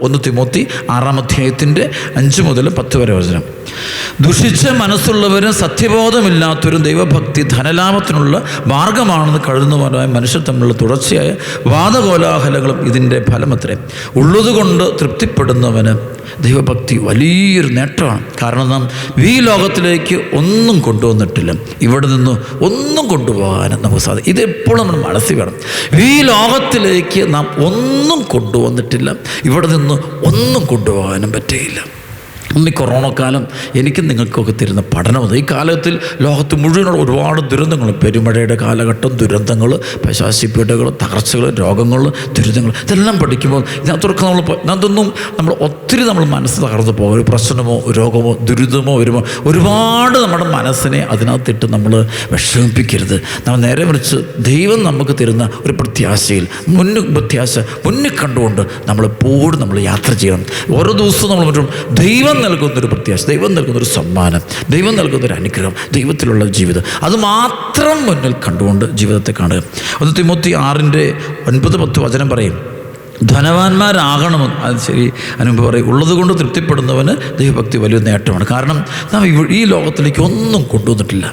1 Timothy 6-5 മുതൽ 10 വരെ വചനം. ദുഷിച്ച മനസ്സുള്ളവരും സത്യബോധമില്ലാത്തവരും ദൈവഭക്തി ധനലാഭത്തിനുള്ള മാർഗമാണെന്ന് കരുതുന്നവരായ മനുഷ്യർ തമ്മിലുള്ള തുടർച്ചയായ വാദകോലാഹലങ്ങളും ഇതിൻ്റെ ഫലമത്രേ. ഉള്ളതുകൊണ്ട് തൃപ്തിപ്പെടുന്നവന് ദൈവഭക്തി വലിയൊരു നേട്ടമാണ്. കാരണം നാം ഈ ലോകത്തിലേക്ക് ഒന്നും കൊണ്ടുവന്നിട്ടില്ല, ഇവിടെ നിന്ന് ഒന്നും കൊണ്ടുപോകാനും നമുക്ക് സാധിക്കും. ഇതെപ്പോഴും നമ്മൾ മനസ്സിൽ വേണം. ഈ ലോകത്തിലേക്ക് നാം ഒന്നും കൊണ്ടുവന്നിട്ടില്ല, ഇവിടെ നിന്ന് ഒന്നും കൊണ്ടുപോകാനും പറ്റുകയില്ല. ഈ കൊറോണ കാലം എനിക്കും നിങ്ങൾക്കൊക്കെ തരുന്ന പഠനമാണ്. ഈ കാലത്തിൽ ലോകത്ത് മുഴുവനുള്ള ഒരുപാട് ദുരന്തങ്ങൾ, പെരുമഴയുടെ കാലഘട്ടം, ദുരന്തങ്ങൾ, പൈശാചികപീഡകൾ, തകർച്ചകൾ, രോഗങ്ങൾ, ദുരിതങ്ങൾ, ഇതെല്ലാം പഠിക്കുമ്പോൾ ഇതിനകത്തൊക്കെ നമ്മൾ ഒത്തിരി മനസ്സ് തകർന്നു പോകും. ഒരു പ്രശ്നമോ രോഗമോ ദുരിതമോ വരുമ്പോൾ ഒരുപാട് നമ്മുടെ മനസ്സിനെ അതിനകത്തിട്ട് നമ്മൾ വിഷമിപ്പിക്കരുത്. നമ്മൾ നേരെ മറിച്ച് ദൈവം നമുക്ക് തരുന്ന ഒരു പ്രത്യാശയിൽ മുന്നിൽ കണ്ടുകൊണ്ട് നമ്മളെപ്പോഴും നമ്മൾ യാത്ര ചെയ്യണം. ഓരോ ദിവസവും നമ്മൾ മറ്റും ദൈവം നൽകുന്നൊരു പ്രത്യാശ, ദൈവം നൽകുന്നൊരു സമ്മാനം, ദൈവം നൽകുന്നൊരു അനുഗ്രഹം, ദൈവത്തിലുള്ള ജീവിതം, അത് മാത്രം മുന്നിൽ കണ്ടുകൊണ്ട് ജീവിതത്തെ കാണുക. 1 തിമോത്തി 6:9-10 വചനം പറയും, ധനവാന്മാരാകണമെന്ന്. അത് ശരി. അതിനുമുമ്പ് പറയും, ഉള്ളത് കൊണ്ട് തൃപ്തിപ്പെടുന്നവന് ദൈവഭക്തി വലിയ നേട്ടമാണ്. കാരണം നാം ഈ ലോകത്തിലേക്ക് ഒന്നും കൊണ്ടുവന്നിട്ടില്ല,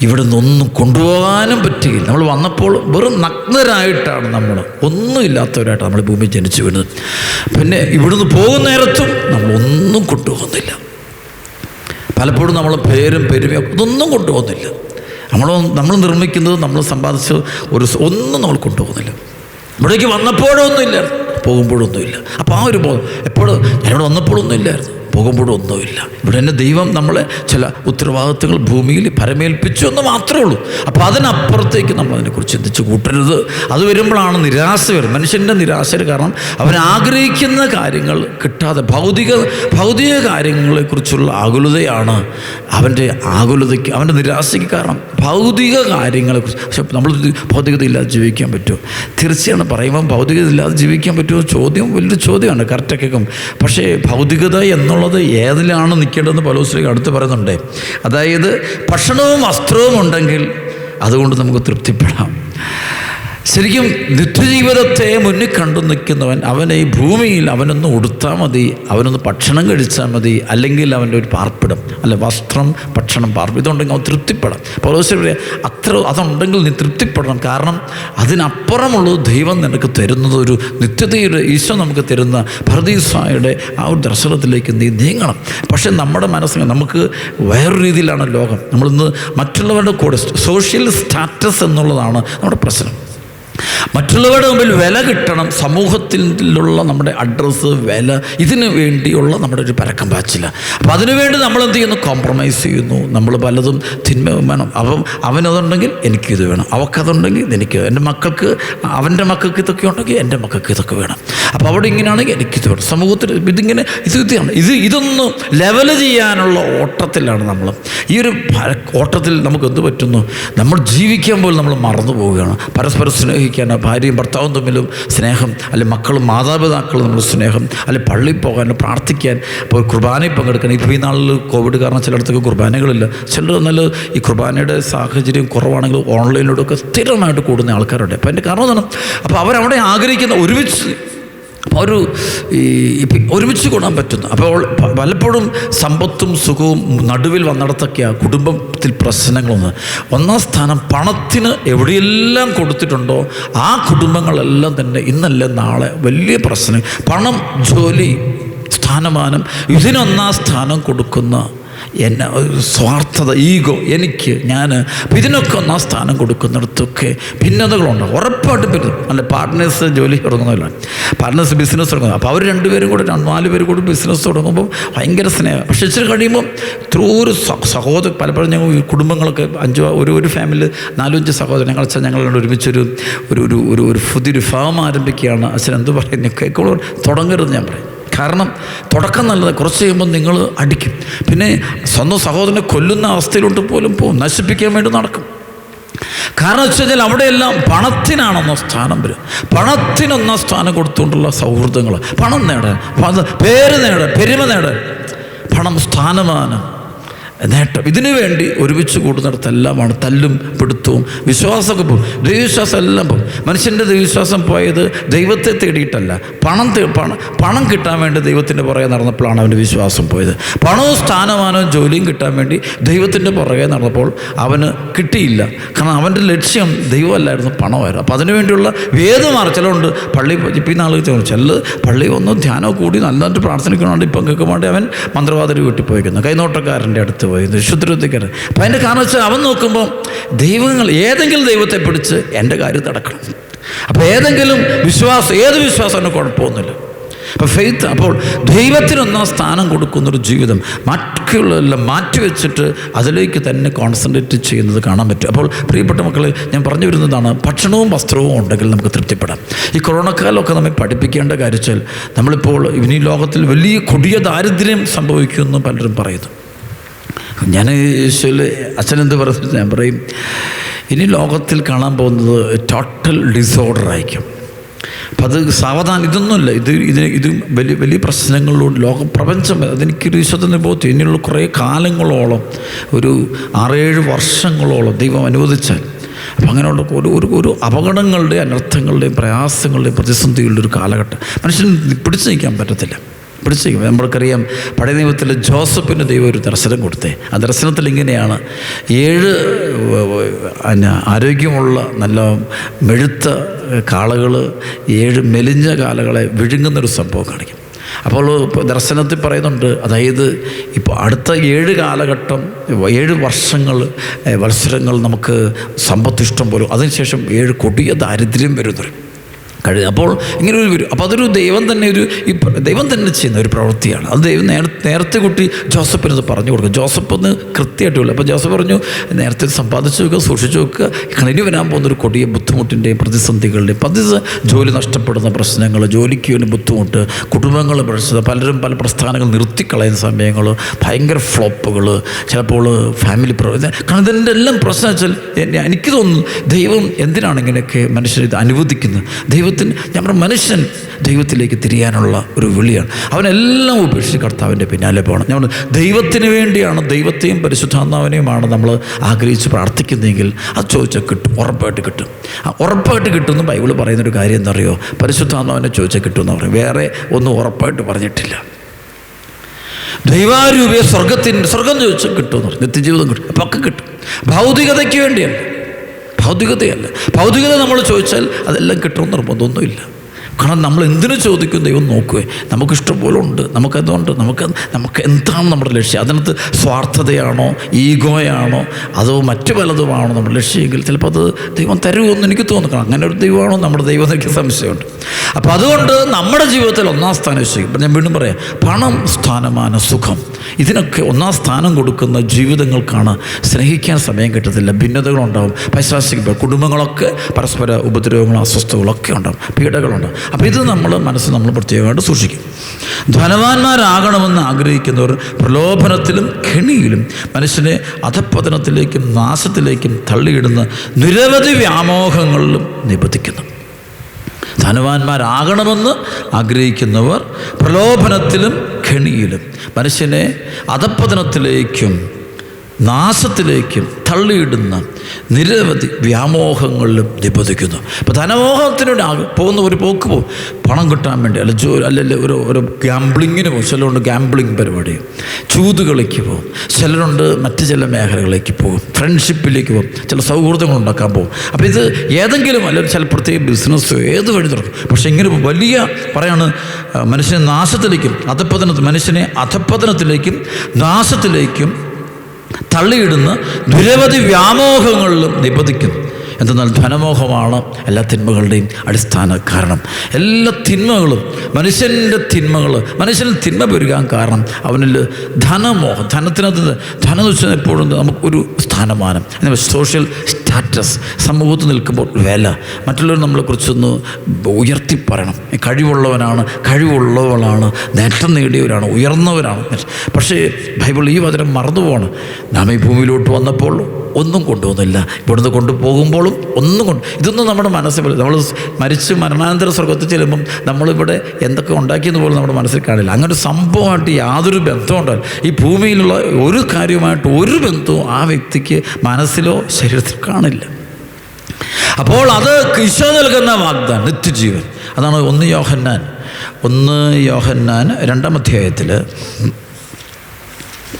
ഇവിടെ നിന്നൊന്നും കൊണ്ടുപോകാനും പറ്റുകയില്ല. നമ്മൾ വന്നപ്പോൾ വെറും നഗ്നരായിട്ടാണ്, നമ്മൾ ഒന്നുമില്ലാത്തവരായിട്ട് നമ്മൾ ഭൂമിയിൽ ജനിച്ചു വീണത്. പിന്നെ ഇവിടുന്ന് പോകുന്ന നേരത്തും നമ്മളൊന്നും കൊണ്ടുപോകുന്നില്ല. പലപ്പോഴും നമ്മൾ പേരും പെരുമയോ ഇതൊന്നും കൊണ്ടുപോകുന്നില്ല. നമ്മൾ നിർമ്മിക്കുന്നത്, നമ്മൾ സമ്പാദിച്ചത് ഒന്നും നമ്മൾ കൊണ്ടുപോകുന്നില്ല. ഇവിടേക്ക് വന്നപ്പോഴൊന്നുമില്ല, പോകുമ്പോഴൊന്നുമില്ല. അപ്പോൾ ആ ഒരു ബോധം എപ്പോഴും, ഞാനിവിടെ വന്നപ്പോഴൊന്നും ഇല്ലായിരുന്നു, പോകുമ്പോഴും ഒന്നുമില്ല. ഇവിടെ തന്നെ ദൈവം നമ്മളെ ചില ഉത്തരവാദിത്തങ്ങൾ ഭൂമിയിൽ പരമേൽപ്പിച്ചു എന്ന് മാത്രമേ ഉള്ളൂ. അപ്പോൾ അതിനപ്പുറത്തേക്ക് നമ്മൾ അതിനെക്കുറിച്ച് ചിന്തിച്ച് കൂട്ടരുത്. അത് വരുമ്പോഴാണ് നിരാശ വരും. മനുഷ്യൻ്റെ നിരാശ കാരണം അവൻ ആഗ്രഹിക്കുന്ന കാര്യങ്ങൾ കിട്ടാതെ ഭൗതിക കാര്യങ്ങളെക്കുറിച്ചുള്ള ആകുലതയാണ് അവൻ്റെ ആകുലതയ്ക്ക്, അവൻ്റെ നിരാശയ്ക്ക് കാരണം. ഭൗതിക കാര്യങ്ങളെക്കുറിച്ച്, പക്ഷെ നമ്മൾ ഭൗതികത ഇല്ലാതെ ജീവിക്കാൻ പറ്റുമോ? തീർച്ചയാണ്. പറയുമ്പം ഭൗതികത ഇല്ലാതെ ജീവിക്കാൻ പറ്റുമോ ചോദ്യം വലിയൊരു ചോദ്യമാണ്, കറക്റ്റൊക്കെ. പക്ഷേ ഭൗതികത എന്നുള്ളത് ഏതിലാണ് നിൽക്കേണ്ടതെന്ന് പൗലോസ് അടുത്ത് പറയുന്നുണ്ട്. അതായത് ഭക്ഷണവും വസ്ത്രവും ഉണ്ടെങ്കിൽ അതുകൊണ്ട് നമുക്ക് തൃപ്തിപ്പെടാം. ശരിക്കും നിത്യജീവിതത്തെ മുന്നിൽ കണ്ടു നിൽക്കുന്നവൻ, അവനെ ഈ ഭൂമിയിൽ അവനൊന്ന് ഉടുത്താൽ മതി, അവനൊന്ന് ഭക്ഷണം കഴിച്ചാൽ മതി, അല്ലെങ്കിൽ അവൻ്റെ ഒരു പാർപ്പിടം, അല്ല വസ്ത്രം, ഭക്ഷണം, പാർപ്പിടം, ഇതുണ്ടെങ്കിൽ അവൻ തൃപ്തിപ്പെടാം. പൗലോസ് അതുണ്ടെങ്കിൽ നീ തൃപ്തിപ്പെടണം. കാരണം അതിനപ്പുറമുള്ളത് ദൈവം നിനക്ക് തരുന്നത് ഒരു നിത്യതയുടെ ഈശോ നമുക്ക് തരുന്ന പർദീസായുടെ ആ ഒരു ദർശനത്തിലേക്ക് നീ നീങ്ങണം. പക്ഷേ നമ്മുടെ മനസ്സിൽ നമുക്ക് വേറൊരു രീതിയിലാണ് ലോകം. നമ്മളിന്ന് മറ്റുള്ളവരുടെ കൂടെ സോഷ്യൽ സ്റ്റാറ്റസ് എന്നുള്ളതാണ് നമ്മുടെ പ്രശ്നം. മറ്റുള്ളവരുടെ മുമ്പിൽ വില കിട്ടണം, സമൂഹത്തിലുള്ള നമ്മുടെ അഡ്രസ്സ്, വില, ഇതിന് വേണ്ടിയുള്ള നമ്മുടെ ഒരു പരക്കം പാച്ചില്ല. അപ്പോൾ അതിനുവേണ്ടി നമ്മളെന്ത് ചെയ്യുന്നു? കോംപ്രമൈസ് ചെയ്യുന്നു. നമ്മൾ പലതും തിന്മ വേണം, അവനതുണ്ടെങ്കിൽ എനിക്കിത് വേണം, അവൾക്കതുണ്ടെങ്കിൽ എനിക്ക്, എൻ്റെ മക്കൾക്ക്, അവൻ്റെ മക്കൾക്ക് ഇതൊക്കെ ഉണ്ടെങ്കിൽ എൻ്റെ മക്കൾക്ക് ഇതൊക്കെ വേണം. അപ്പോൾ അവിടെ ഇങ്ങനെയാണെങ്കിൽ എനിക്കിത് വേണം. സമൂഹത്തിൽ ഇതൊന്നും ലെവൽ ചെയ്യാനുള്ള ഓട്ടത്തിലാണ് നമ്മൾ. ഈ ഒരു ഓട്ടത്തിൽ നമുക്ക് എന്ത് പറ്റുന്നു? നമ്മൾ ജീവിക്കാൻ പോലും നമ്മൾ മറന്നു പോവുകയാണ്. പരസ്പരം സ്നേഹിക്കാൻ, ഭാര്യയും ഭർത്താവും തമ്മിലും സ്നേഹം, അല്ലെ മക്കളും മാതാപിതാക്കളും നമ്മൾ സ്നേഹം, അല്ലെ പള്ളിയിൽ പോകാൻ, പ്രാർത്ഥിക്കാൻ, ഇപ്പോൾ കുർബാനയിൽ പങ്കെടുക്കാൻ. ഇപ്പോൾ ഈ നാളിൽ കോവിഡ് കാരണം ചിലയിടത്തൊക്കെ കുർബാനകളില്ല. ചിലർ നല്ല ഈ കുർബാനയുടെ സാഹചര്യം കുറവാണെങ്കിൽ ഓൺലൈനിലൂടെയൊക്കെ സ്ഥിരമായിട്ട് കൂടുന്ന ആൾക്കാരുണ്ട്. അപ്പോൾ അതിൻ്റെ കാരണം എന്താണ്? അപ്പോൾ അവരവിടെ ആഗ്രഹിക്കുന്ന ഒരുമിച്ച് കൂടാൻ പറ്റുന്നു. അപ്പോൾ പലപ്പോഴും സമ്പത്തും സുഖവും നടുവിൽ വന്നിടത്തൊക്കെയാണ് കുടുംബത്തിൽ പ്രശ്നങ്ങളൊന്ന്. ഒന്നാം സ്ഥാനം പണത്തിന് എവിടെയെല്ലാം കൊടുത്തിട്ടുണ്ടോ ആ കുടുംബങ്ങളെല്ലാം തന്നെ ഇന്നല്ല നാളെ വലിയ പ്രശ്നം. പണം, ജോലി, സ്ഥാനമാനം, ഇതിനൊന്നാം സ്ഥാനം കൊടുക്കുന്ന എന്നെ സ്വാർത്ഥത, ഈഗോ, എനിക്ക്, ഞാൻ, ഇതിനൊക്കെ ഒന്നാം സ്ഥാനം കൊടുക്കുന്നിടത്തൊക്കെ ഭിന്നതകളുണ്ട്. ഉറപ്പായിട്ടും പറ്റും. അല്ല, പാർട്ട്നേഴ്സ് ജോലി തുടങ്ങുന്നില്ല, പാർട്ട്നേഴ്സ് ബിസിനസ് തുടങ്ങുന്നത്. അപ്പോൾ അവർ 2 പേരും കൂടെ 4 പേരും കൂടി ബിസിനസ് തുടങ്ങുമ്പോൾ ഭയങ്കര സ്നേഹം. പക്ഷെ ഇച്ചിരി കഴിയുമ്പോൾ ഒരു സഹോദരൻ, പലപ്പോഴും ഞങ്ങൾ കുടുംബങ്ങളൊക്കെ ഒരു ഫാമിലി 4-5 സഹോദരൻ, ഞങ്ങൾ ഒരുമിച്ചൊരു പുതിയൊരു ഫാം ആരംഭിക്കുകയാണ്. അച്ഛൻ എന്ത് പറയുന്നത് കേൾക്കുമ്പോൾ തുടങ്ങരുത് ഞാൻ പറയും. കാരണം തുടക്കം നല്ലത്, കുറച്ച് കഴിയുമ്പോൾ നിങ്ങൾ അടിക്കും. പിന്നെ സ്വന്തം സഹോദരനെ കൊല്ലുന്ന അവസ്ഥയിലോട്ട് പോലും പോകും, നശിപ്പിക്കാൻ വേണ്ടി നടക്കും. കാരണം വെച്ച് കഴിഞ്ഞാൽ അവിടെയെല്ലാം പണത്തിനാണെന്നോ സ്ഥാനം വരും. പണത്തിനൊന്നാം സ്ഥാനം കൊടുത്തുകൊണ്ടുള്ള സൗഹൃദങ്ങൾ, പണം നേടാൻ, പേര് നേടാൻ, പെരുമ നേടാൻ, പണം, സ്ഥാനമാനം, നേട്ടം. ഇതിനു വേണ്ടി ഒരുമിച്ച് കൂടുന്നിടത്തെല്ലാമാണ് തല്ലും പിടുത്തവും വിശ്വാസമൊക്കെ പോകും. ദൈവവിശ്വാസം എല്ലാം പോകും. മനുഷ്യൻ്റെ ദൈവവിശ്വാസം പോയത് ദൈവത്തെ തേടിയിട്ടല്ല, പണം കിട്ടാൻ വേണ്ടി ദൈവത്തിൻ്റെ പുറകെ നടന്നപ്പോഴാണ് അവൻ്റെ വിശ്വാസം പോയത്. പണവും സ്ഥാനമാനവും ജോലിയും കിട്ടാൻ വേണ്ടി ദൈവത്തിൻ്റെ പുറകെ നടന്നപ്പോൾ അവന് കിട്ടിയില്ല. കാരണം അവൻ്റെ ലക്ഷ്യം ദൈവമല്ലായിരുന്നു, പണമായിരുന്നു. അപ്പോൾ അതിനു വേണ്ടിയുള്ള വേദമാർഗ്ഗം ചിലവുണ്ട്. പള്ളി ഇപ്പം ഈ നാളുകൾ ചില പള്ളി ഒന്നും ധ്യാനം കൂടി നല്ലതായിട്ട് പ്രാർത്ഥനിക്കണോണ്ട് ഇപ്പം കേൾക്കാൻ വേണ്ടി അവൻ മന്ത്രവാദിയുടെ വീട്ടിൽ പോയിക്കുന്നു, കൈനോട്ടക്കാരൻ്റെ അടുത്ത് പോയി, ശുദ്രത്തിക്കാരൻ. അപ്പം അതിൻ്റെ കാരണം വെച്ചാൽ അവൻ നോക്കുമ്പോൾ ഏതെങ്കിലും ദൈവത്തെ പിടിച്ച് എൻ്റെ കാര്യം നടക്കണം. അപ്പോൾ ഏതെങ്കിലും വിശ്വാസം, ഏത് വിശ്വാസത്തിന് കുഴപ്പമൊന്നുമില്ല. അപ്പോൾ ഫെയ്ത്ത്, അപ്പോൾ ദൈവത്തിനൊന്നാം സ്ഥാനം കൊടുക്കുന്നൊരു ജീവിതം മറ്റുള്ളതെല്ലാം മാറ്റിവെച്ചിട്ട് അതിലേക്ക് തന്നെ കോൺസെൻട്രേറ്റ് ചെയ്യുന്നത് കാണാൻ പറ്റും. അപ്പോൾ പ്രിയപ്പെട്ട മക്കളെ, ഞാൻ പറഞ്ഞു വരുന്നതാണ്, ഭക്ഷണവും വസ്ത്രവും ഉണ്ടെങ്കിൽ നമുക്ക് തൃപ്തിപ്പെടാം. ഈ കൊറോണ കാലമൊക്കെ നമ്മെ പഠിപ്പിക്കേണ്ട കാര്യച്ചാൽ നമ്മളിപ്പോൾ ഈ ലോകത്തിൽ വലിയ കൊടിയ ദാരിദ്ര്യം സംഭവിക്കുമെന്ന് പലരും പറയുന്നു. ഞാൻ യേശുവിൽ അച്ഛനെന്ത് പറഞ്ഞിട്ട് ഞാൻ പറയും, ഇനി ലോകത്തിൽ കാണാൻ പോകുന്നത് ടോട്ടൽ ഡിസോർഡർ ആയിരിക്കും. അപ്പം അത് സാവധാനം, ഇതൊന്നുമില്ല, ഇത് വലിയ വലിയ പ്രശ്നങ്ങളിലൂടെ പ്രപഞ്ചം അതെനിക്കൊരു വിശ്വത്തിന് ബോധ്യം. ഇനിയുള്ള കുറേ കാലങ്ങളോളം, ഒരു 6-7 വർഷങ്ങളോളം ദൈവം അനുവദിച്ചാൽ, അപ്പം അങ്ങനെയുള്ള ഒരു അപകടങ്ങളുടെയും അനർത്ഥങ്ങളുടെയും പ്രയാസങ്ങളുടെയും പ്രതിസന്ധികളുടെ ഒരു കാലഘട്ടം മനുഷ്യന് പിടിച്ചു നിൽക്കാൻ പറ്റത്തില്ല. നമ്മൾക്കറിയാം, പഴയ നിയമത്തിൽ ജോസഫിന് ദൈവം ഒരു ദർശനം കൊടുത്തേ. ആ ദർശനത്തിൽ ഇങ്ങനെയാണ്, 7 ആരോഗ്യമുള്ള നല്ല മെഴുത്ത കാളകൾ 7 മെലിഞ്ഞ കാളകളെ വിഴുങ്ങുന്നൊരു സംഭവം കാണിക്കും. അപ്പോൾ ദർശനത്തിൽ പറയുന്നുണ്ട്, അതായത് ഇപ്പോൾ അടുത്ത 7 കാലഘട്ടം, 7 വത്സരങ്ങൾ നമുക്ക് സമ്പത്ത് ഇഷ്ടം പോലും, അതിനുശേഷം 7 കൊടിയ ദാരിദ്ര്യം വരുന്നു. അപ്പോൾ ഇങ്ങനെ ഒരു വരും. അപ്പോൾ അതൊരു ദൈവം തന്നെ ചെയ്യുന്ന ഒരു പ്രവൃത്തിയാണ്. അത് ദൈവം നേരത്തെ കുട്ടി ജോസഫിനത് പറഞ്ഞു കൊടുക്കും. ജോസഫ് ഒന്ന് കൃത്യമായിട്ടുള്ള, അപ്പോൾ ജോസഫ് പറഞ്ഞു, നേരത്തെ സമ്പാദിച്ചു വെക്കുക, സൂക്ഷിച്ചു വെക്കുക, ഇനി വരാൻ പോകുന്നൊരു കൊടിയ ബുദ്ധിമുട്ടിൻ്റെയും പ്രതിസന്ധികളുടെയും ജോലി നഷ്ടപ്പെടുന്ന പ്രശ്നങ്ങൾ, ജോലിക്ക് വേണ്ടി ബുദ്ധിമുട്ട്, കുടുംബങ്ങൾ പ്രശ്നം, പലരും പല പ്രസ്ഥാനങ്ങൾ നിർത്തിക്കളയുന്ന സമയങ്ങൾ, ഭയങ്കര ഫ്ലോപ്പുകൾ, ചിലപ്പോൾ ഫാമിലി കാരണം ഇതിൻ്റെ എല്ലാം പ്രശ്നം വെച്ചാൽ എനിക്ക് തോന്നുന്നു ദൈവം എന്തിനാണ് ഇങ്ങനെയൊക്കെ മനുഷ്യരിത് അനുവദിക്കുന്നത്. മനുഷ്യൻ ദൈവത്തിലേക്ക് തിരിയാനുള്ള ഒരു വിളിയാണ്. അവനെല്ലാം ഉപേക്ഷിച്ച് കർത്താവിൻ്റെ പിന്നാലെ പോകണം. നമ്മൾ ദൈവത്തിന് വേണ്ടിയാണ്, ദൈവത്തെയും പരിശുദ്ധാത്മാവിനെയുമാണ് നമ്മൾ ആഗ്രഹിച്ച് പ്രാർത്ഥിക്കുന്നതെങ്കിൽ അത് ചോദിച്ചാൽ കിട്ടും, ഉറപ്പായിട്ട് കിട്ടും. ഉറപ്പായിട്ട് കിട്ടുമെന്ന് ബൈബിൾ പറയുന്നൊരു കാര്യം എന്താ അറിയോ? പരിശുദ്ധാത്മാവിനെ ചോദിച്ചാൽ കിട്ടുമെന്ന് പറയും. വേറെ ഒന്നും ഉറപ്പായിട്ട് പറഞ്ഞിട്ടില്ല. ദൈവാരൂപയെ സ്വർഗം ചോദിച്ചാൽ കിട്ടുമെന്ന് പറയും. നിത്യജീവിതം കിട്ടും, അപ്പം ഒക്കെ കിട്ടും. ഭൗതികതയ്ക്ക് വേണ്ടിയല്ല, ഭൗതികത നമ്മൾ ചോദിച്ചാൽ അതെല്ലാം കിട്ടുമെന്ന് നിർബന്ധമൊന്നുമില്ല. കാരണം നമ്മൾ എന്തിനു ചോദിക്കും ദൈവം നോക്കുവേ. നമുക്കിഷ്ടം പോലെ ഉണ്ട്, നമുക്കതുകൊണ്ട് നമുക്ക് എന്താണ് നമ്മുടെ ലക്ഷ്യം? അതിനകത്ത് സ്വാർത്ഥതയാണോ, ഈഗോയാണോ, അതോ മറ്റു പലതുമാണോ നമ്മുടെ ലക്ഷ്യമെങ്കിൽ ചിലപ്പോൾ അത് ദൈവം തരുമെന്ന് എനിക്ക് തോന്നുന്നു. അങ്ങനെ ഒരു ദൈവമാണോ നമ്മുടെ ദൈവം എന്നൊക്കെ സംശയമുണ്ട്. അപ്പോൾ അതുകൊണ്ട് നമ്മുടെ ജീവിതത്തിൽ 1-ാം സ്ഥാനം ചെയ്യും. ഞാൻ വീണ്ടും പറയാം, പണം, സ്ഥാനമാന, സുഖം, ഇതിനൊക്കെ 1-ാം സ്ഥാനം കൊടുക്കുന്ന ജീവിതങ്ങൾക്കാണ് സ്നേഹിക്കാൻ സമയം കിട്ടത്തില്ല. ഭിന്നതകളുണ്ടാവും, പൈശാചിക കുടുംബങ്ങളൊക്കെ പരസ്പര ഉപദ്രവങ്ങളും അസ്വസ്ഥകളൊക്കെ ഉണ്ടാവും, പീഡകളുണ്ടാവും. അപ്പോൾ ഇത് നമ്മൾ പ്രത്യേകമായിട്ട് സൂക്ഷിക്കും. ധനവാന്മാരാകണമെന്ന് ആഗ്രഹിക്കുന്നവർ പ്രലോഭനത്തിലും കെണിയിലും മനുഷ്യനെ അധപ്പതനത്തിലേക്കും നാശത്തിലേക്കും തള്ളിയിടുന്ന നിരവധി വ്യാമോഹങ്ങളിലും നിബന്ധിക്കുന്നു. ധനവാന്മാരാകണമെന്ന് ആഗ്രഹിക്കുന്നവർ പ്രലോഭനത്തിലും കെണിയിലും മനുഷ്യനെ അധപ്പതനത്തിലേക്കും നാശത്തിലേക്കും തള്ളിയിടുന്ന നിരവധി വ്യാമോഹങ്ങളിലും നിബന്ധിക്കുന്നു. ഇപ്പോൾ ധനമോഹത്തിനോട് പോകുന്ന ഒരു പോക്ക് പോകും, പണം കിട്ടാൻ വേണ്ടി, അല്ലെങ്കിൽ ഒരു ഗാംബ്ലിങ്ങിന് പോകും. ചിലരുണ്ട് ഗാംബ്ലിങ് പരിപാടി, ചൂതുകളിലേക്ക് പോകും. ചിലരുണ്ട് മറ്റ് ചില മേഖലകളിലേക്ക് പോകും, ഫ്രണ്ട്ഷിപ്പിലേക്ക് പോകും, ചില സൗഹൃദങ്ങൾ ഉണ്ടാക്കാൻ പോകും. അപ്പോൾ ഇത് ഏതെങ്കിലും അല്ലെങ്കിൽ ചില പ്രത്യേക ബിസിനസ്സോ ഏത് വഴി തുറക്കും. പക്ഷേ ഇങ്ങനെ വലിയ പറയാണ്, മനുഷ്യനെ നാശത്തിലേക്കും മനുഷ്യനെ അധപ്പതനത്തിലേക്കും നാശത്തിലേക്കും തള്ളിയിടുന്ന നിരവധി വ്യാമോഹങ്ങളിലും നിബന്ധിക്കുന്നു. എന്തെന്നാൽ ധനമോഹമാണ് എല്ലാ തിന്മകളുടെയും അടിസ്ഥാന കാരണം. എല്ലാ തിന്മകളും മനുഷ്യൻ്റെ മനുഷ്യന് തിന്മ പെരുകാൻ കാരണം അവനിൽ ധനമോഹം. ധനത്തിനകത്ത് ധനം എന്ന് വെച്ചാൽ എപ്പോഴും നമുക്കൊരു സ്ഥാനമാനം, സോഷ്യൽ സ്റ്റാറ്റസ്, സമൂഹത്തിൽ നിൽക്കുമ്പോൾ വില, മറ്റുള്ളവർ നമ്മളെക്കുറിച്ചൊന്ന് ഉയർത്തി പറയണം. കഴിവുള്ളവളാണ്, നേട്ടം നേടിയവരാണ്, ഉയർന്നവരാണ്. പക്ഷേ ബൈബിൾ ഈ വചനം മറന്നു പോവാണ്. നാം ഈ ഭൂമിയിലോട്ട് വന്നപ്പോൾ ഒന്നും കൊണ്ടുപോകുന്നില്ല. ഇവിടുന്ന് കൊണ്ടുപോകുമ്പോഴും ഇതൊന്നും നമ്മുടെ മനസ്സിൽ, നമ്മൾ മരിച്ച് മരണാനന്തര സ്വർഗത്തിൽ ചെല്ലുമ്പം നമ്മളിവിടെ എന്തൊക്കെ ഉണ്ടാക്കിയെന്ന് പോലും നമ്മുടെ മനസ്സിൽ കാണില്ല. അങ്ങനെ ഒരു സംഭവമായിട്ട് യാതൊരു ബന്ധവും ഉണ്ടാവില്ല. ഈ ഭൂമിയിലുള്ള ഒരു കാര്യമായിട്ട് ഒരു ബന്ധവും ആ വ്യക്തിക്ക് മനസ്സിലോ ശരീരത്തിലോ കാണില്ല. അപ്പോൾ അത് ഈശോ നൽകുന്ന വാഗ്ദാനം നിത്യജീവൻ. അതാണ് 1 യോഹന്നാൻ 2-ാം അധ്യായത്തിൽ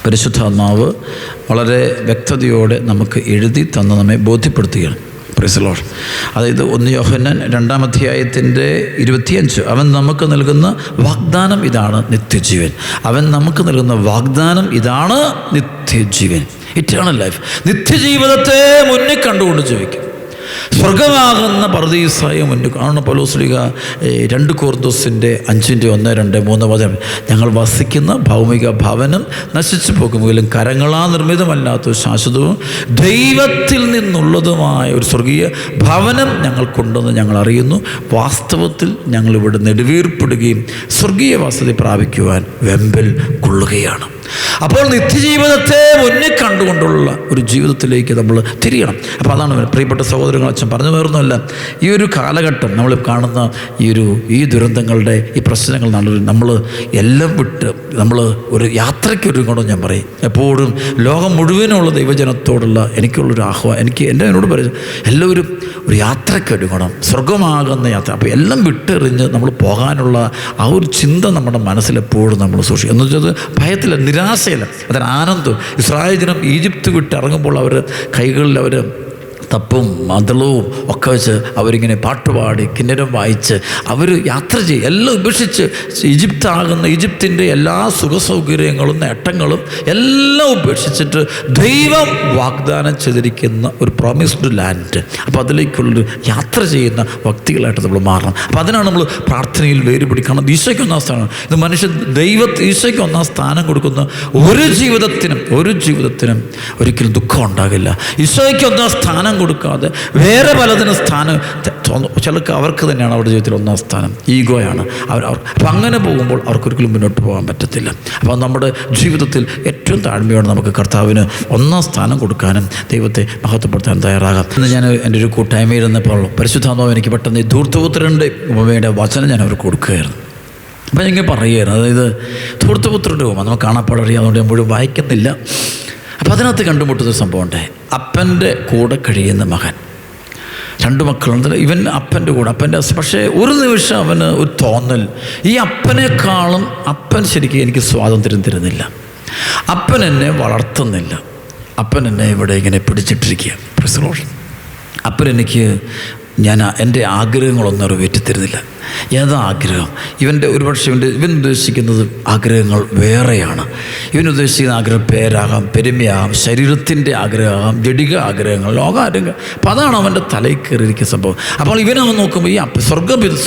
പരിശുദ്ധാത്മാവ് വളരെ വ്യക്തതയോടെ നമുക്ക് എഴുതി തന്ന് നമ്മെ ബോധ്യപ്പെടുത്തുകയാണ്. Praise the Lord. അതായത് 1 യോഹന്നാൻ 2-ാം അധ്യായത്തിൻ്റെ 25, അവൻ നമുക്ക് നൽകുന്ന വാഗ്ദാനം ഇതാണ് നിത്യജീവൻ. അവൻ നമുക്ക് നൽകുന്ന വാഗ്ദാനം ഇതാണ് നിത്യജീവൻ, ഇറ്റേണൽ ലൈഫ്. നിത്യജീവിതത്തെ മുന്നിൽ കണ്ടുകൊണ്ട് ജീവിക്കും. സ്വർഗമാകുന്ന പറുദീസായ മുന്നിൽ കാണുന്ന പൗലോസ്ലീഹ 2 കൊരിന്തോസിൻ്റെ 5:1-2-3 ഞങ്ങൾ വസിക്കുന്ന ഭൗമിക ഭവനം നശിച്ചു പോകുമെങ്കിലും കരങ്ങളാ നിർമ്മിതമല്ലാത്ത ശാശ്വതവും ദൈവത്തിൽ നിന്നുള്ളതുമായ ഒരു സ്വർഗീയ ഭവനം ഞങ്ങൾക്കുണ്ടെന്ന് ഞങ്ങൾ അറിയുന്നു. വാസ്തവത്തിൽ ഞങ്ങളിവിടെ നെടുവീർപ്പെടുകയും സ്വർഗീയ വസതി പ്രാപിക്കുവാൻ വെമ്പൽ കൊള്ളുകയാണ്. അപ്പോൾ നിത്യജീവിതത്തെ മുന്നിൽ കണ്ടുകൊണ്ടുള്ള ഒരു ജീവിതത്തിലേക്ക് നമ്മൾ തിരിയണം. അപ്പോൾ അതാണ് പ്രിയപ്പെട്ട സഹോദരങ്ങൾ, അച്ഛൻ പറഞ്ഞു വേറൊന്നുമല്ല, ഈ ഒരു കാലഘട്ടം നമ്മൾ കാണുന്ന ഈ ദുരന്തങ്ങളുടെ ഈ പ്രശ്നങ്ങൾ നമ്മൾ എല്ലാം വിട്ട് നമ്മൾ ഒരു യാത്രയ്ക്ക് ഒരുങ്ങണം. ഞാൻ പറയും എപ്പോഴും ലോകം മുഴുവനുള്ള ദൈവജനത്തോടുള്ള എനിക്കുള്ളൊരു ആഹ്വാനം, എന്നോട് പറയും എല്ലാവരും ഒരു യാത്രയ്ക്ക് ഒരുങ്ങണം, സ്വർഗമാകുന്ന യാത്ര. അപ്പോൾ എല്ലാം വിട്ടെറിഞ്ഞ് നമ്മൾ പോകാനുള്ള ആ ഒരു ചിന്ത നമ്മുടെ മനസ്സിലെപ്പോഴും നമ്മൾ സൂക്ഷിക്കും. എന്ന് വെച്ചാൽ ഭയത്തില്ല, നിരാശയില്ല, അതൊരു ആനന്ദം. ഇസ്രായേൽ ജനം ഈജിപ്ത് വിട്ട് ഇറങ്ങുമ്പോൾ കൈകളിൽ തപ്പും മതളവും ഒക്കെ വെച്ച് അവരിങ്ങനെ പാട്ടുപാടി കിന്നരം വായിച്ച് അവർ യാത്ര ചെയ്യും. എല്ലാം ഉപേക്ഷിച്ച് ഈജിപ്തിൻ്റെ എല്ലാ സുഖസൗകര്യങ്ങളും നേട്ടങ്ങളും എല്ലാം ഉപേക്ഷിച്ചിട്ട് ദൈവം വാഗ്ദാനം ചെയ്തിരിക്കുന്ന ഒരു പ്രോമിസ്ഡ് ലാൻഡ്, അപ്പോൾ അതിലേക്കുള്ളൊരു യാത്ര ചെയ്യുന്ന വ്യക്തികളായിട്ട് നമ്മൾ മാറണം. അപ്പോൾ അതിനാണ് നമ്മൾ പ്രാർത്ഥനയിൽ വേര് പിടിക്കണം. ഈശോയ്ക്ക് 1-ാം സ്ഥാനം. ഇത് ഈശോയ്ക്ക് 1-ാം സ്ഥാനം കൊടുക്കുന്ന ഒരു ജീവിതത്തിനും ഒരിക്കലും ദുഃഖം ഉണ്ടാകില്ല. ഈശോയ്ക്ക് 1-ാം സ്ഥാനം കൊടുക്കാതെ വേറെ പലതിനും സ്ഥാനം ചിലർക്ക് അവർക്ക് തന്നെയാണ് അവരുടെ ജീവിതത്തിൽ 1-ാം സ്ഥാനം. ഈഗോയാണ് അപ്പം അങ്ങനെ പോകുമ്പോൾ അവർക്കൊരിക്കലും മുന്നോട്ട് പോകാൻ പറ്റത്തില്ല. അപ്പോൾ നമ്മുടെ ജീവിതത്തിൽ ഏറ്റവും താഴ്മയോടെ നമുക്ക് കർത്താവിന് 1-ാം സ്ഥാനം കൊടുക്കാനും ദൈവത്തെ മഹത്വപ്പെടുത്താനും തയ്യാറാകാം. ഇന്ന് ഞാൻ എൻ്റെ ഒരു കൂട്ടായ്മയിൽ ഇരുന്നപ്പോൾ പരിശുദ്ധാത്മാവ് എനിക്ക് പെട്ടെന്ന് ഈ ധൂർത്തപുത്രൻ്റെ ഉപമയുടെ വചനം ഞാൻ അവർക്ക് കൊടുക്കുകയായിരുന്നു. അപ്പം ഞാൻ ഇങ്ങനെ പറയുകയായിരുന്നു, അതായത് ധൂർത്തപുത്രൻ്റെ ഉപമ നമുക്ക് കാണാപ്പാടറിയാം, അതുകൊണ്ട് ഞാൻ മുഴുവൻ വായിക്കുന്നില്ല. അപ്പം അതിനകത്ത് കണ്ടുമുട്ടുന്ന സംഭവമുണ്ട്. അപ്പൻ്റെ കൂടെ കഴിയുന്ന മകൻ, 2 മക്കളുണ്ട്. ഇവൻ അപ്പൻ്റെ കൂടെ, പക്ഷേ ഒരു നിമിഷം അവന് ഒരു തോന്നൽ, ഈ അപ്പനേക്കാളും അപ്പൻ ശരിക്കും എനിക്ക് സ്വാതന്ത്ര്യം തരുന്നില്ല, അപ്പൻ എന്നെ വളർത്തുന്നില്ല, അപ്പൻ എന്നെ ഇവിടെ ഇങ്ങനെ പിടിച്ചിട്ടിരിക്കുക. അപ്പൻ എനിക്ക് എൻ്റെ ആഗ്രഹങ്ങളൊന്നും നിറവേറ്റി തരുന്നില്ല. ഏതാ ആഗ്രഹം? ഒരുപക്ഷെ ഇവൻ ഉദ്ദേശിക്കുന്നത് ആഗ്രഹങ്ങൾ വേറെയാണ്. ഇവൻ ഉദ്ദേശിക്കുന്ന ആഗ്രഹം പേരാകാം, പെരുമയാകാം, ശരീരത്തിൻ്റെ ആഗ്രഹമാകാം, ജഡിക ആഗ്രഹങ്ങൾ, ലോകാഗ്രഹങ്ങൾ. അപ്പോൾ അതാണ് അവൻ്റെ തലയിൽ കയറിയിരിക്കുന്ന സംഭവം. അപ്പോൾ ഇവനവൻ നോക്കുമ്പോൾ ഈ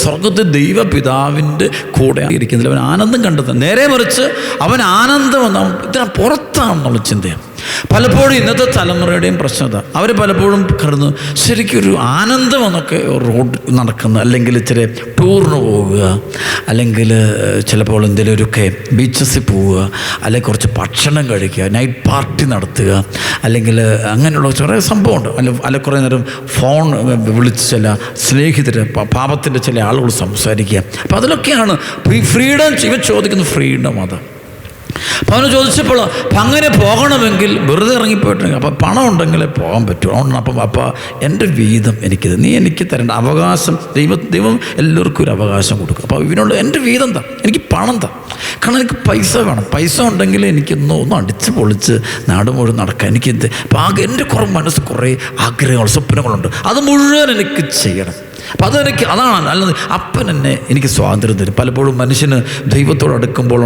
സ്വർഗത്തിൽ ദൈവപിതാവിൻ്റെ കൂടെ ഇരിക്കുന്നില്ല, അവൻ ആനന്ദം കണ്ടെത്തുന്നത്. നേരെ മറിച്ച് അവൻ ആനന്ദം ഇതിന് പുറത്താണെന്നുള്ള ചിന്തയാണ്. പലപ്പോഴും ഇന്നത്തെ തലമുറയുടെയും പ്രശ്നത, അവർ പലപ്പോഴും കടന്നു ശരിക്കൊരു ആനന്ദം എന്നൊക്കെ റോഡ് നടക്കുന്ന, അല്ലെങ്കിൽ ഇച്ചിരി ടൂറിന് പോവുക, അല്ലെങ്കിൽ ചിലപ്പോൾ എന്തെങ്കിലുമൊക്കെ ബീച്ചസിൽ പോവുക, അല്ലെങ്കിൽ കുറച്ച് ഭക്ഷണം കഴിക്കുക, നൈറ്റ് പാർട്ടി നടത്തുക, അല്ലെങ്കിൽ അങ്ങനെയുള്ള കുറേ സംഭവമുണ്ട്. അല്ലെങ്കിൽ കുറേ നേരം ഫോൺ വിളിച്ച് ചില സ്നേഹിതര്, പാപത്തിൻ്റെ ചില ആളുകൾ സംസാരിക്കുക. അപ്പോൾ അതിലൊക്കെയാണ് ഫ്രീഡം. ഇവ ചോദിക്കുന്ന ഫ്രീഡം അത്. അപ്പോൾ അവന് ചോദിച്ചപ്പോൾ അങ്ങനെ പോകണമെങ്കിൽ വെറുതെ ഇറങ്ങിപ്പോയിട്ടുണ്ടെങ്കിൽ അപ്പം പണം ഉണ്ടെങ്കിലേ പോകാൻ പറ്റുമോ? അപ്പം എൻ്റെ വീതം എനിക്കിത്, നീ എനിക്ക് തരേണ്ട അവകാശം ദൈവം എല്ലാവർക്കും ഒരു അവകാശം കൊടുക്കും. അപ്പോൾ ഇവനോട് എൻ്റെ വീതം താ, എനിക്ക് പണം താ, കാരണം എനിക്ക് പൈസ വേണം. പൈസ ഉണ്ടെങ്കിൽ എനിക്കൊന്നും അടിച്ച് പൊളിച്ച് നാട് മുഴുവൻ നടക്കാം. എനിക്കെന്ത് അപ്പം എൻ്റെ മനസ്സ് കുറേ ആഗ്രഹങ്ങൾ, സ്വപ്നങ്ങളുണ്ട്, അത് മുഴുവൻ എനിക്ക് ചെയ്യണം. അപ്പം അതാണ് അല്ലാതെ അപ്പൻ എനിക്ക് സ്വാതന്ത്ര്യം തരും. പലപ്പോഴും മനുഷ്യന് ദൈവത്തോട് അടുക്കുമ്പോൾ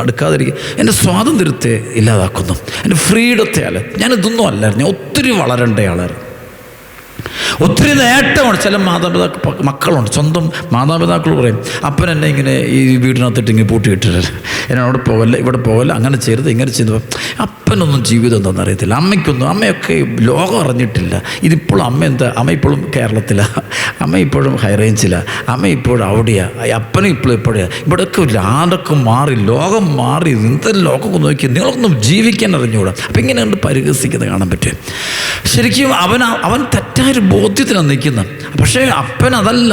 അടുക്കാതിരിക്കുക എൻ്റെ സ്വാതന്ത്ര്യത്തെ ഇല്ലാതാക്കുന്നു, എൻ്റെ ഫ്രീഡത്തെ. ഞാനിതൊന്നും അല്ലായിരുന്നു, ഞാൻ ഒത്തിരി വളരേണ്ട ആളായിരുന്നു, ഒത്തിരി നേട്ടമാണ്. ചില മക്കളുണ്ട്, സ്വന്തം മാതാപിതാക്കൾ പറയും, അപ്പൻ എന്നെ ഇങ്ങനെ ഈ വീടിനകത്തിട്ട് ഇങ്ങനെ പൂട്ടിയിട്ടില്ല, എന്നെ അവിടെ പോകല്ല, ഇവിടെ പോകല്ല, അങ്ങനെ ചെയ്യരുത്, ഇങ്ങനെ ചെയ്തു. അപ്പനൊന്നും ജീവിതം എന്താണെന്ന് അറിയത്തില്ല, അമ്മയൊക്കെ ലോകം അറിഞ്ഞിട്ടില്ല. ഇതിപ്പോൾ അമ്മ ഇപ്പോഴും കേരളത്തിലാണ്, അമ്മ ഇപ്പോഴും ഹൈ റേഞ്ചിലാണ്, അമ്മ ഇപ്പോഴും അവിടെയാണ്, അപ്പനും ഇപ്പോഴാണ്. ഇവിടെയൊക്കെ ആരൊക്കെ മാറി, ലോകം മാറി, എന്തെങ്കിലും ലോകമൊക്കെ നോക്കി നിങ്ങളൊന്നും ജീവിക്കാൻ അറിഞ്ഞുകൂടാ. അപ്പം ഇങ്ങനെ കണ്ട് പരിഹസിക്കുന്നത് കാണാൻ പറ്റും. ശരിക്കും അവൻ തെറ്റായൊരു ബോധ്യത്തിലാണ് നിൽക്കുന്നത്. പക്ഷേ അപ്പൻ അതല്ല.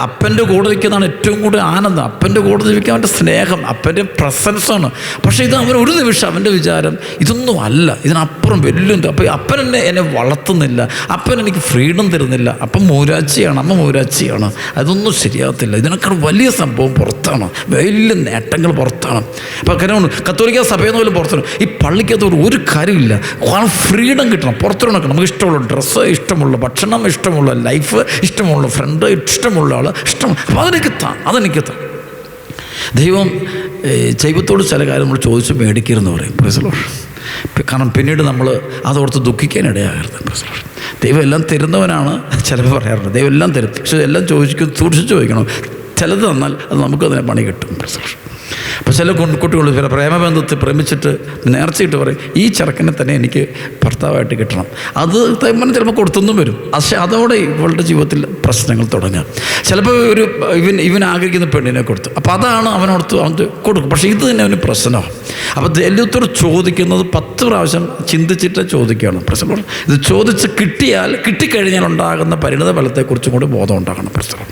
അപ്പൻ്റെ കൂടെ നിൽക്കുന്നതാണ് ഏറ്റവും കൂടുതൽ ആനന്ദം. അപ്പൻ്റെ കൂടെ ജീവിക്കാൻ അവൻ്റെ സ്നേഹം, അപ്പൻ്റെ പ്രസൻസാണ്. പക്ഷേ ഇത് അവൻ ഒരു നിമിഷം അവൻ്റെ വിചാരം ഇതൊന്നും അല്ല, ഇതിനപ്പുറം വലിയുണ്ട്. അപ്പോൾ അപ്പൻ എന്നെ വളർത്തുന്നില്ല, അപ്പൻ എനിക്ക് ഫ്രീഡം തരുന്നില്ല, അപ്പം മൂരാച്ചിയാണ്, അമ്മ മൂരാച്ചിയാണ്, അതൊന്നും ശരിയാകത്തില്ല, ഇതിനേക്കാൾ വലിയ സംഭവം പുറത്താണ്, വലിയ നേട്ടങ്ങൾ പുറത്താണ്. അപ്പോൾ കാരണം കത്തോലിക്ക സഭയെന്ന് പോലും പുറത്താണ്. ഈ പള്ളിക്കകത്തോട് ഒരു കാര്യമില്ല, ഫ്രീഡം കിട്ടണം, പുറത്തുനിന്ന് നടക്കണം. നമുക്ക് ഇഷ്ടമുള്ള ഡ്രസ്സ്, ഇഷ്ടമുള്ള ഭക്ഷണം, ഇഷ്ടമുള്ള ലൈഫ്, ഇഷ്ടമുള്ള ഫ്രണ്ട്, ഇഷ്ടമുള്ള ആൾ, അപ്പോൾ അതെനിക്ക് താ. ദൈവം ദൈവത്തോട് ചില കാര്യം നമ്മൾ ചോദിച്ച് മേടിക്കരുതെന്ന് പറയും. കാരണം പിന്നീട് നമ്മൾ അതോർത്ത് ദുഃഖിക്കാനിടയാകരുത്. ദൈവം എല്ലാം തരുന്നവനാണ്. ചിലപ്പോൾ പറയാറുണ്ട് ദൈവം എല്ലാം തരും, പക്ഷെ എല്ലാം സൂക്ഷിച്ച് ചോദിക്കണം. ചിലത് തന്നാൽ അത് നമുക്കതിനെ പണി കിട്ടും. അപ്പോൾ ചില കുട്ടികൾ പ്രേമബന്ധത്തിൽ പ്രേമിച്ചിട്ട് നേർച്ചയിട്ട് പറയും, ഈ ചെറുക്കനെ തന്നെ എനിക്ക് ഭർത്താവായിട്ട് കിട്ടണം. അത് ചിലപ്പോൾ കൊടുത്തൊന്നും വരും. പക്ഷേ അതോടെ ഇവളുടെ ജീവിതത്തിൽ പ്രശ്നങ്ങൾ തുടങ്ങുക. ചിലപ്പോൾ ഇവൻ ആഗ്രഹിക്കുന്ന പെണ്ണിനെ കൊടുത്തു, അപ്പോൾ അതാണ് അവനോടത്ത് അവൻ കൊടുക്കും. പക്ഷേ ഇത് തന്നെ അവന് പ്രശ്നമാണ്. അപ്പോൾ ദൈവത്തോട് ചോദിക്കുന്നത് 10 പ്രാവശ്യം ചിന്തിച്ചിട്ട് ചോദിക്കുകയാണ് പ്രശ്നം. ഇത് ചോദിച്ച് കിട്ടിക്കഴിഞ്ഞാൽ ഉണ്ടാകുന്ന പരിണിത ഫലത്തെക്കുറിച്ചും കൂടി ബോധം ഉണ്ടാകണം പ്രശ്നം.